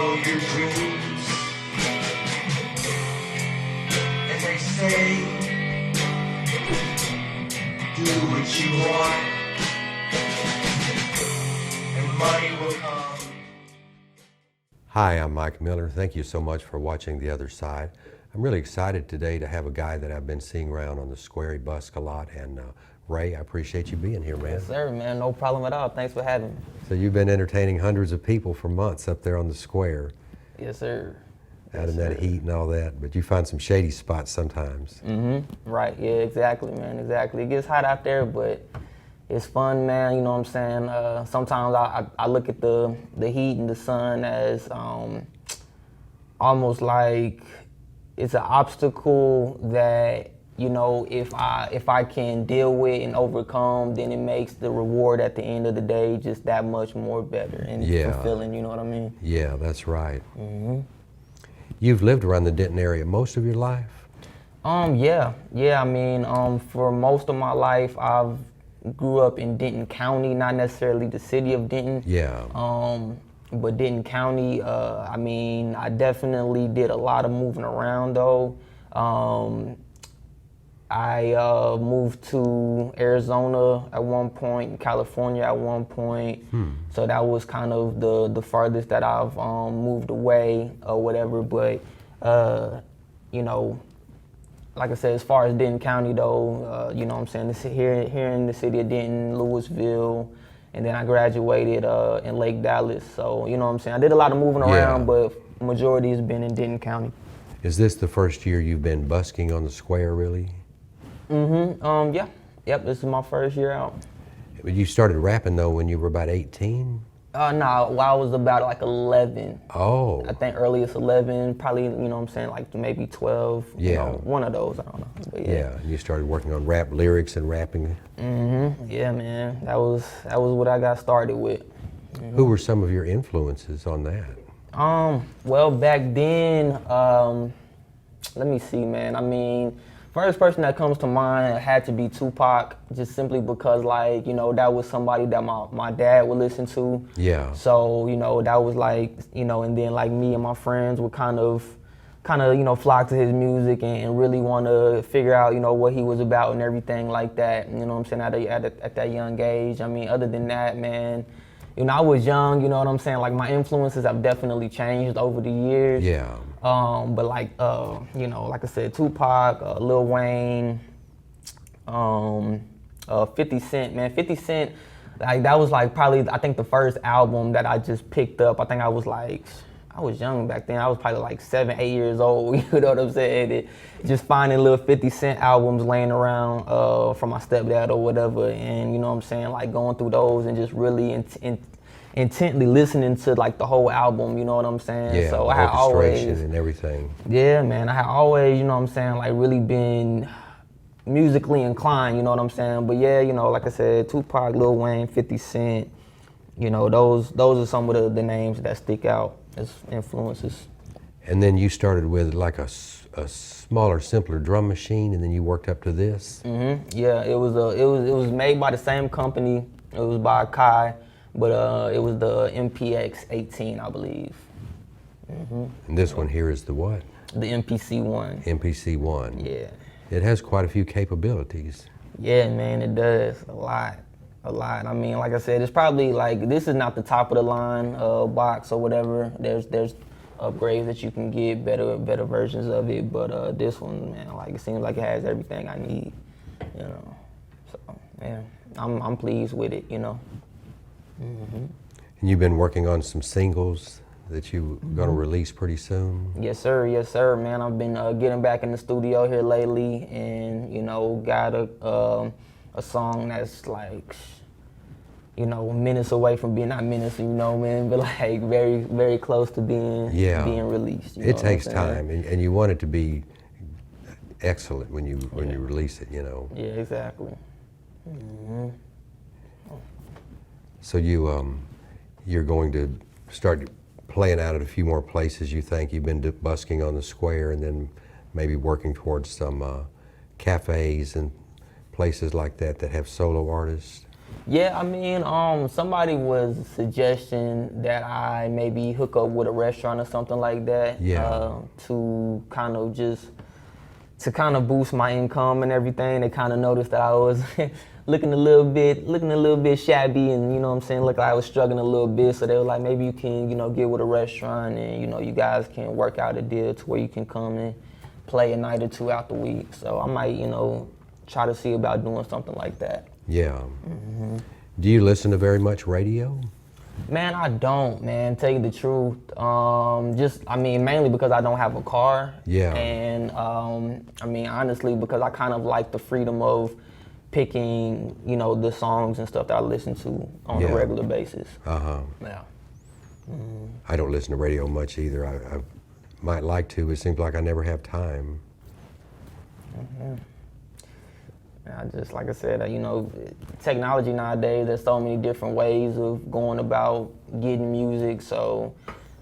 follow your dreams. And they say, do what you want, and money will come. Hi, I'm Mike Miller. Thank you so much for watching The Other Side. I'm really excited today to have a guy that I've been seeing around on the square. He busks a lot. And Ray, I appreciate you being here, man. Yes, sir, man. No problem at all. Thanks for having me. So you've been entertaining hundreds of people for months up there on the square. Yes, sir. Out in that heat and all that. But you find some shady spots sometimes. Right. Yeah, exactly, man. Exactly. It gets hot out there, but it's fun, man. You know what I'm saying? Sometimes I look at the heat and the sun as almost like it's an obstacle that, you know, if I can deal with and overcome, then it makes the reward at the end of the day just that much more better and fulfilling, you know what I mean? Yeah, that's right. You've lived around the Denton area most of your life? Yeah. I mean, for most of my life, I've grew up in Denton County, not necessarily the city of Denton. Yeah. But Denton County, I mean, I definitely did a lot of moving around though. I moved to Arizona at one point, California at one point. So that was kind of the farthest that I've moved away or whatever. But, you know, like I said, as far as Denton County though, you know what I'm saying, this here in the city of Denton, Louisville, and then I graduated in Lake Dallas. So, you know what I'm saying, I did a lot of moving around, but majority has been in Denton County. Is this the first year you've been busking on the square, really? Yeah. Yep, this is my first year out. You started rapping though when you were about 18? No, while I was about like 11. Oh. I think earliest 11, probably, you know what I'm saying, like maybe 12. Yeah. You know, one of those, I don't know. But Yeah, and you started working on rap lyrics and rapping. Yeah, man, that was what I got started with. Who were some of your influences on that? Well, back then, let me see, man. I mean, first person that comes to mind had to be Tupac, just simply because, like, you know, that was somebody that my dad would listen to. Yeah. So, you know, that was like, you know, and then like me and my friends would kind of, you know, flock to his music and really want to figure out, you know, what he was about and everything like that. You know what I'm saying, at that young age. I mean, other than that, man, you know, I was young, you know what I'm saying? Like, my influences have definitely changed over the years. Yeah. But like, you know, like I said, Tupac, Lil Wayne, 50 Cent, man. 50 Cent, like, that was like probably, I think, the first album that I just picked up. I think I was young back then. I was probably like 7, 8 years old, you know what I'm saying? Just finding little 50 Cent albums laying around from my stepdad or whatever, and, you know what I'm saying, like, going through those and just really intently listening to like the whole album, you know what I'm saying? Yeah, so I had always, and everything. Yeah, man, I had always, you know what I'm saying, like really been musically inclined, you know what I'm saying? But yeah, you know, like I said, Tupac, Lil Wayne, 50 Cent, you know, those are some of the names that stick out as influences. And then you started with like a smaller, simpler drum machine, and then you worked up to this? Yeah, it was made by the same company. It was by Kai. But it was the MPX 18, I believe. And this one here is the what? The MPC 1. MPC 1. Yeah. It has quite a few capabilities. Yeah, man, it does. A lot. I mean, like I said, it's probably like, this is not the top of the line box or whatever. There's upgrades that you can get, better versions of it. But this one, man, like, it seems like it has everything I need, you know. So, yeah, I'm pleased with it, you know. And you've been working on some singles that you're going to release pretty soon? Yes, sir, man. I've been getting back in the studio here lately, and, you know, got a song that's like, you know, minutes away from being, not minutes, you know, man, but like very, very close to being released. It takes time, and you want it to be excellent when you release it, you know. Yeah, exactly. So you're going to start playing out at a few more places, you think? You've been busking on the square and then maybe working towards some cafes and places like that that have solo artists? Yeah, I mean, somebody was suggesting that I maybe hook up with a restaurant or something like that. Yeah. To kind of just to kind of boost my income and everything. They kind of noticed that I was looking a little bit shabby, and you know what I'm saying, look like I was struggling a little bit. So they were like, maybe you can, get with a restaurant, and you guys can work out a deal to where you can come and play a night or two out the week. So I might, try to see about doing something like that. Yeah. Do you listen to very much radio? Man, I don't, man. Tell you the truth. Mainly because I don't have a car. Yeah. And honestly, because I kind of like the freedom of picking, the songs and stuff that I listen to on a regular basis. Yeah. I don't listen to radio much either. I might like to. It seems like I never have time. Like I said, technology nowadays, there's so many different ways of going about getting music. So,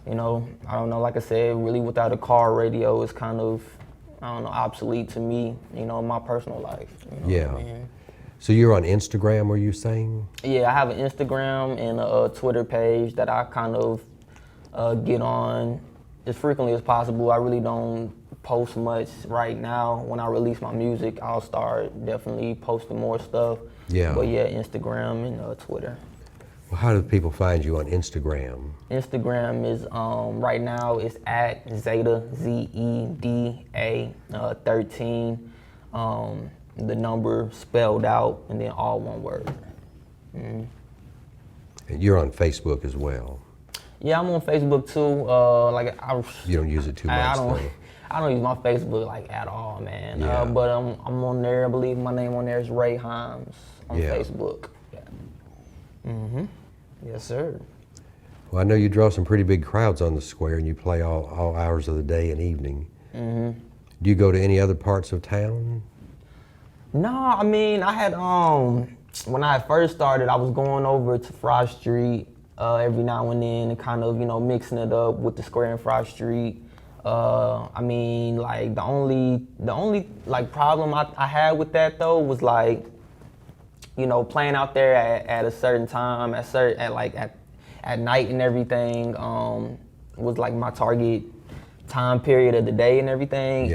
I don't know, like I said, really without a car, radio is kind of, obsolete to me, in my personal life. Yeah. So you're on Instagram, were you saying? Yeah, I have an Instagram and a Twitter page that I kind of get on as frequently as possible. I really don't post much right now. When I release my music, I'll start definitely posting more stuff. Yeah. But yeah, Instagram and Twitter. Well, how do people find you on Instagram? Instagram is right now it's at Zeta ZEDA 13. The number spelled out and then all one word. And you're on Facebook as well. Yeah, I'm on Facebook too. You don't use it too much, though. I don't use my Facebook like at all, man. Yeah. But I'm on there. I believe my name on there is Ray Himes on Facebook. Yeah. Yes, sir. Well, I know you draw some pretty big crowds on the square, and you play all hours of the day and evening. Do you go to any other parts of town? No, I mean, I had when I first started, I was going over to Frost Street every now and then, and kind of mixing it up with the square and Frost Street. The only problem I had with that though was playing out there at a certain time, at night and everything, was like my target time period of the day and everythlike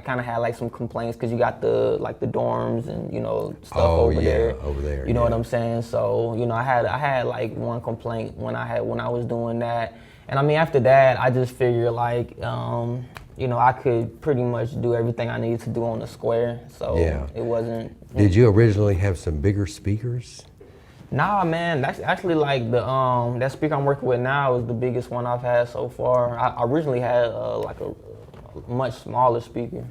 kind of had some complaints because you got the dorms and stuff over there. You know what I'm saying? So I had one complaint when I was doing that. And after that, I just figured I could pretty much do everything I needed to do on the square. So it wasn't. Did you originally have some bigger speakers? Nah, man, that's actually that speaker I'm working with now is the biggest one I've had so far. I originally had a much smaller speaker.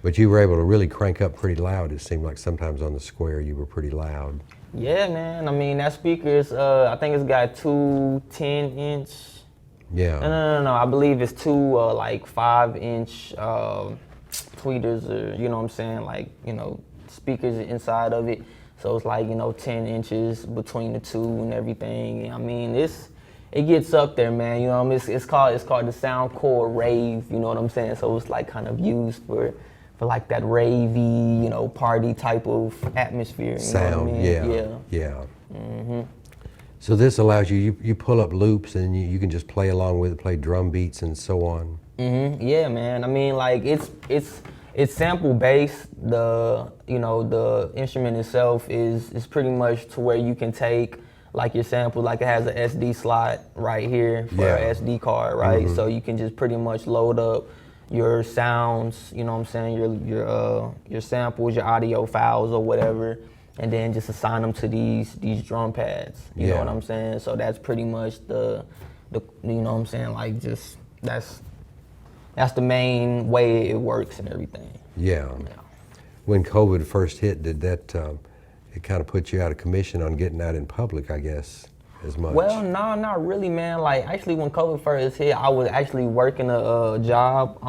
But you were able to really crank up pretty loud. It seemed like sometimes on the square you were pretty loud. Yeah, man. That speaker is, I think it's got two 10-inch. Yeah. No. I believe it's two 5-inch tweeters, or speakers inside of it. So it's 10 inches between the two and everything. It gets up there, man. It's called the Soundcore Rave. You know what I'm saying? So it's kind of used for that ravey, party type of atmosphere. You Sound, know what I mean? Yeah. So this allows you pull up loops and you can just play along with it, play drum beats and so on. Yeah, man. It's sample based. The instrument itself is pretty much to where you can take your sample, it has an SD slot right here for an SD card, right? So you can just pretty much load up your sounds, your samples, your audio files or whatever, and then just assign them to these drum pads. You know what I'm saying? So that's pretty much the that's the main way it works and everything. Yeah. When COVID first hit, did that it kind of put you out of commission on getting out in public, I guess, as much? Well, no, not really, man. Actually, when COVID first hit, I was actually working a job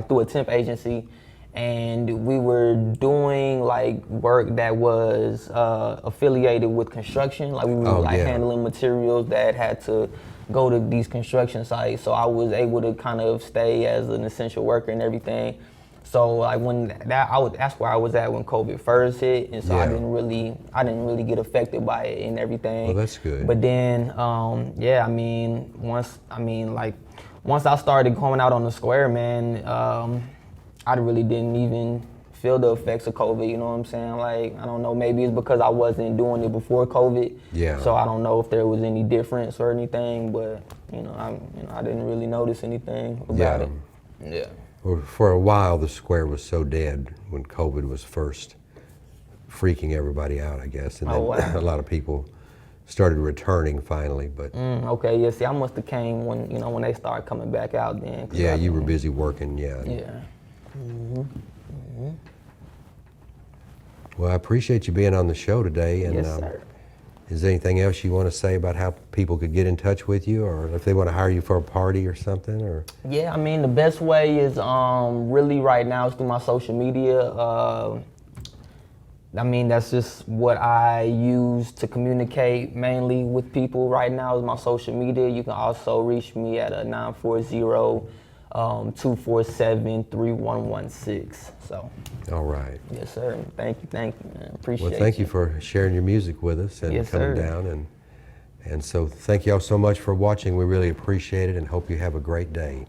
through a temp agency, and we were doing work that was affiliated with construction. We were handling materials that had to go to these construction sites. So I was able to kind of stay as an essential worker and everything. So like when that's where I was at when COVID first hit, and so Yeah. I didn't really get affected by it and everything. Well, that's good. But then, yeah, once I started going out on the square, man, I really didn't even feel the effects of COVID. You know what I'm saying? Like, I don't know, maybe it's because I wasn't doing it before COVID. Yeah. So I don't know if there was any difference or anything, but I didn't really notice anything about it. Yeah. Well, for a while, the square was so dead when COVID was first freaking everybody out, I guess, and then Oh, wow. a lot of people started returning finally. But Okay, yeah. See, I must have came when they started coming back out then. yeah, you were busy working. Yeah. Yeah. Well, I appreciate you being on the show today. And Yes, sir. is there anything else you want to say about how people could get in touch with you, or if they want to hire you for a party or something? Or Yeah, I mean, the best way is really right now is through my social media. I mean, that's just what I use to communicate mainly with people right now is my social media. You can also reach me at a 940-247-3116. So, all right. yes, sir. Thank you, man. Appreciate Well, thank you for sharing your music with us and Yes, coming sir. down. And so thank you all so much for watching. We really appreciate it and hope you have a great day.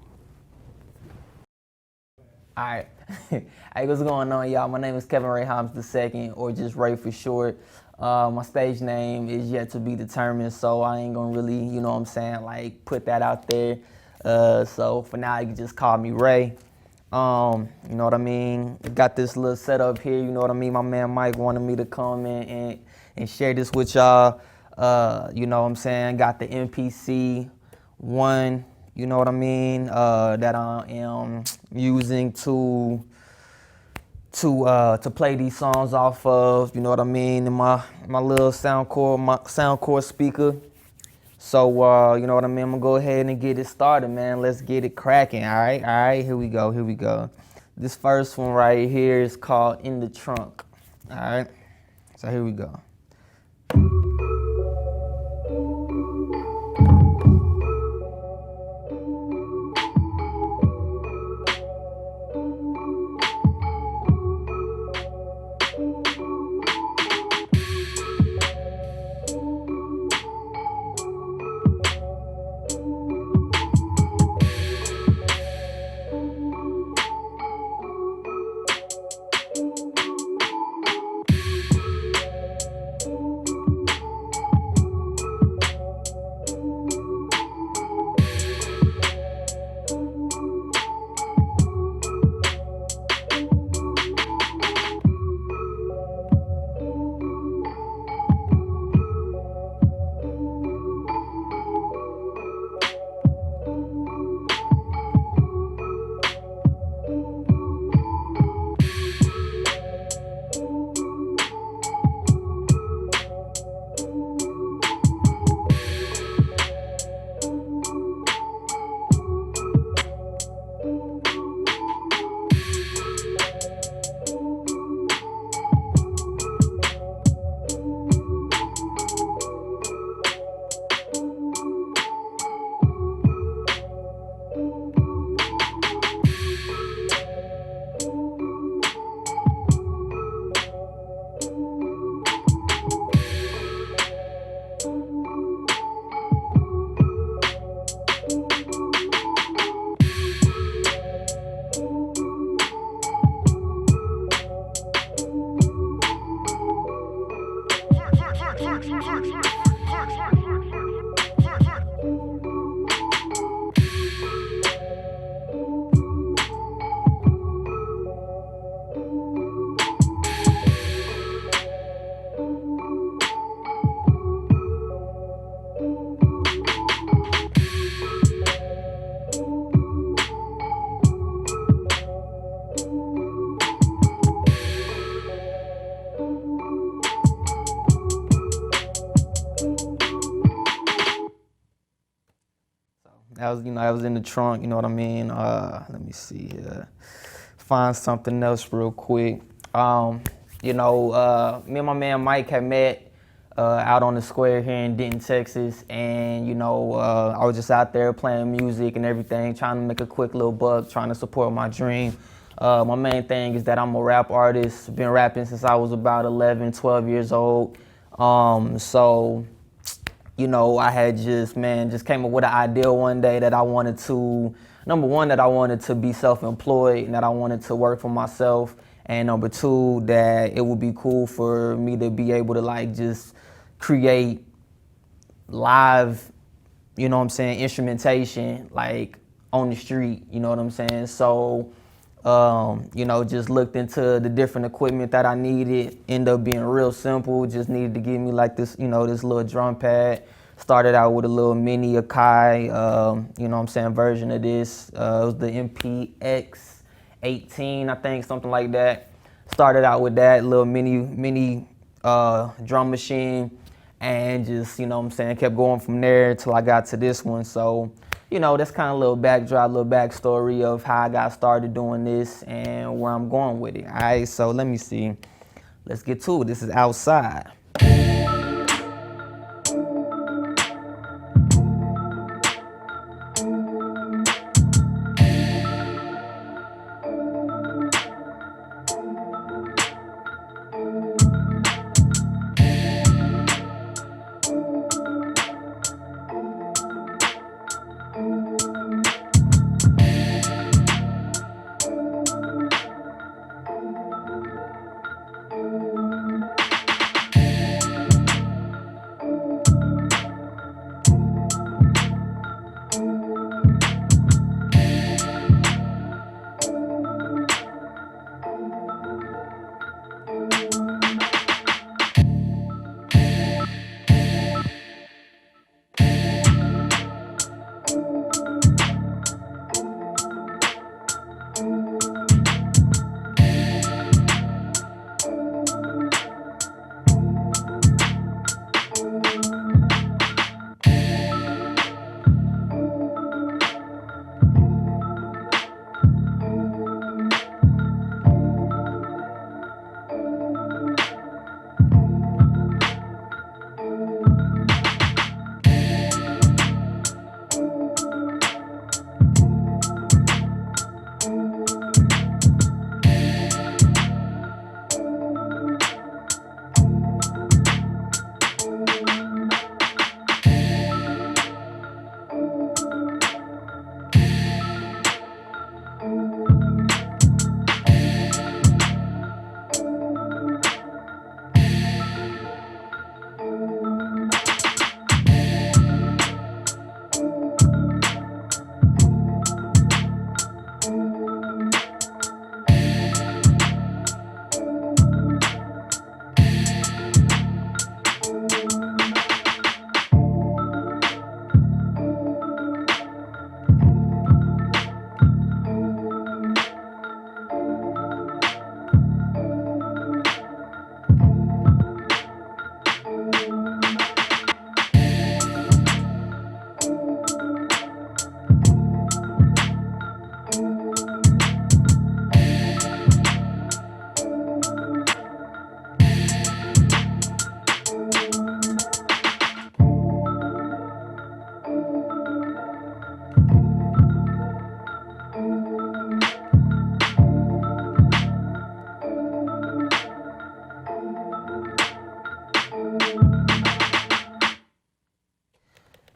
All right. Hey, what's going on, y'all? My name is Kevin Ray Hobbs II, or just Ray for short. My stage name is yet to be determined, so I ain't gonna really, you know what I'm saying, like put that out there. So for now, you can just call me Ray. You know what I mean? Got this little setup here, you know what I mean? My man Mike wanted me to come in and share this with y'all. You know what I'm saying? Got the MPC 1. You know what I mean? That I am using to play these songs off of. You know what I mean? In my little soundcore speaker. So you know what I mean? I'm gonna go ahead and get it started, man. Let's get it cracking. All right. Here we go. This first one right here is called "In the Trunk." All right. So here we go. I was in the trunk, you know what I mean? Let me see here. Find something else real quick. Me and my man Mike had met out on the square here in Denton, Texas, and I was just out there playing music and everything, trying to make a quick little buck, trying to support my dream. My main thing is that I'm a rap artist. Been rapping since I was about 11, 12 years old. So, you know, I had just came up with an idea one day that I wanted to, number one, that I wanted to be self-employed and that I wanted to work for myself. And number two, that it would be cool for me to be able to like just create live, you know what I'm saying, instrumentation like on the street, you know what I'm saying? So, you know, just looked into the different equipment that I needed. Ended up being real simple. Just needed to give me like this, you know, this little drum pad. Started out with a little mini Akai, you know what I'm saying, version of this. It was the MPX 18, I think, something like that. Started out with that little mini drum machine, and just, you know what I'm saying, kept going from there until I got to this one. So, you know, that's kind of a little backdrop, little backstory of how I got started doing this and where I'm going with it. All right, so let me see. Let's get to it. This is Outside.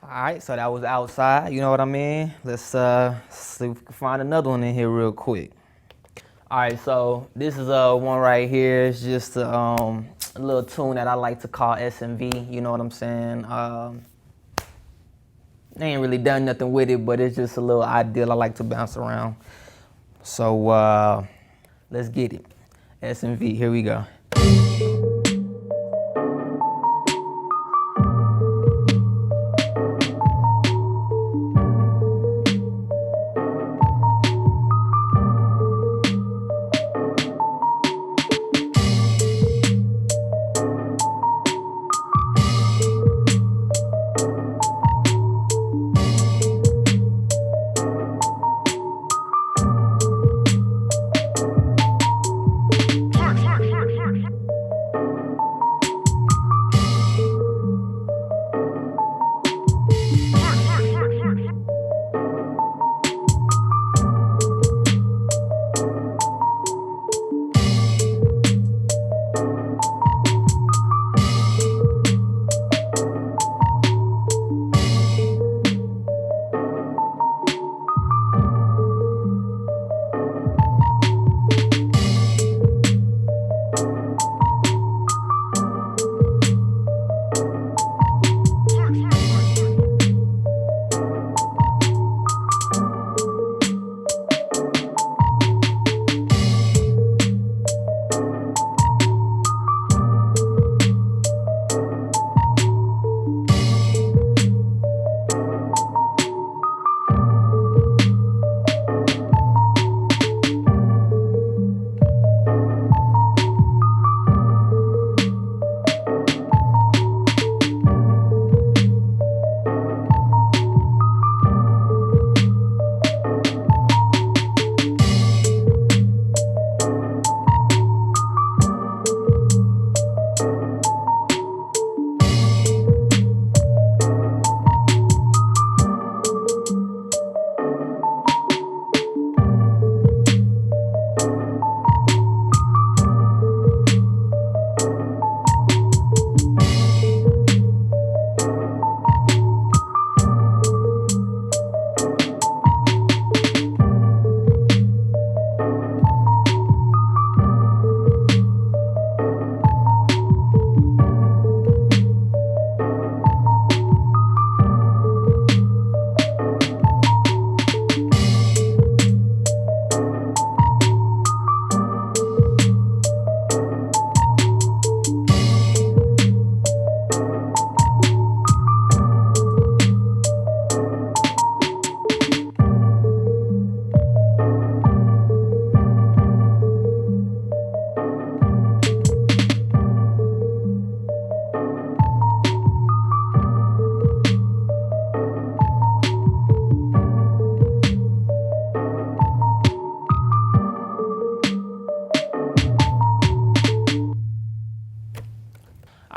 All right, so that was Outside, you know what I mean? Let's see if we can find another one in here real quick. All right, so this is one right here. It's just a little tune that I like to call SMV, you know what I'm saying? They ain't really done nothing with it, but it's just a little ideal I like to bounce around. So let's get it. SMV, here we go.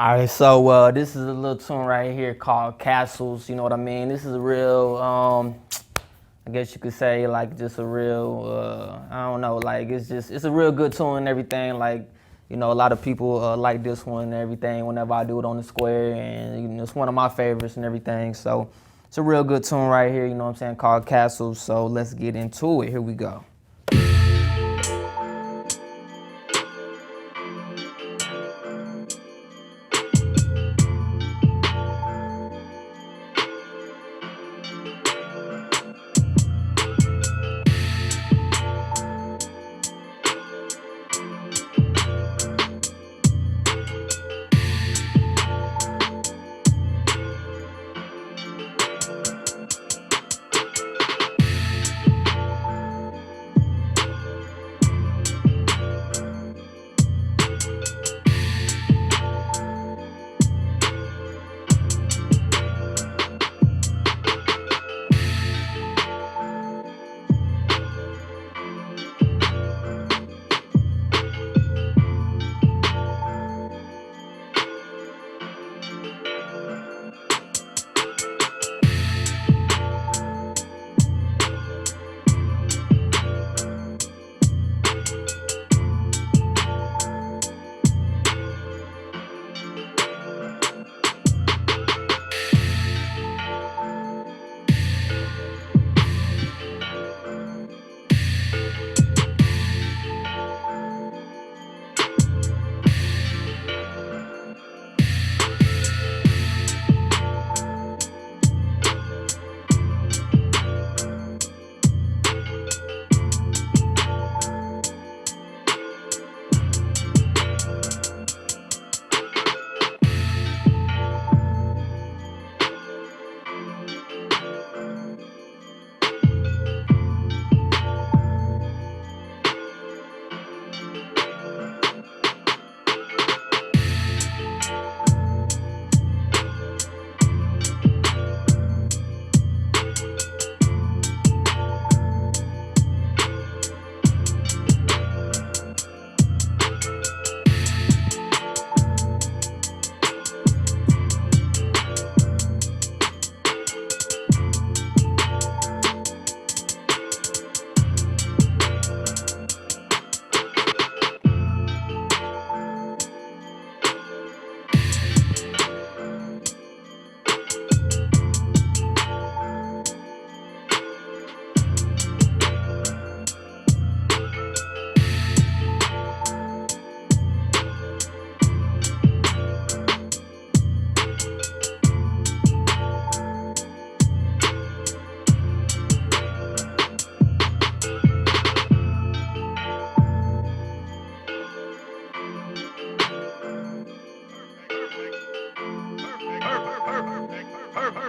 All right, so this is a little tune right here called Castles. You know what I mean? This is a real, I guess you could say, like, just a real, I don't know, like, it's a real good tune and everything. Like, you know, a lot of people like this one and everything whenever I do it on the square, and you know, it's one of my favorites and everything. So it's a real good tune right here, you know what I'm saying, called Castles. So let's get into it. Here we go.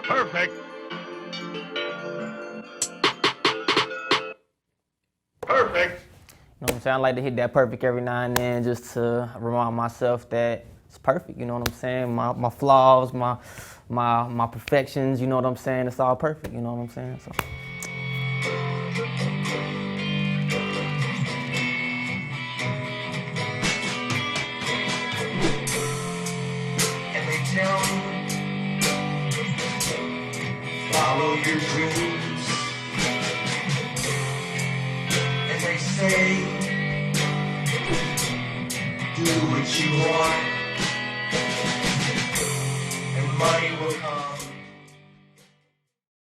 Perfect. Perfect. You know what I'm saying? I like to hit that perfect every now and then just to remind myself that it's perfect. You know what I'm saying? My flaws, my perfections. You know what I'm saying? It's all perfect. You know what I'm saying? So. And they tell me, follow your dreams. And they say, do what you want. And money will come.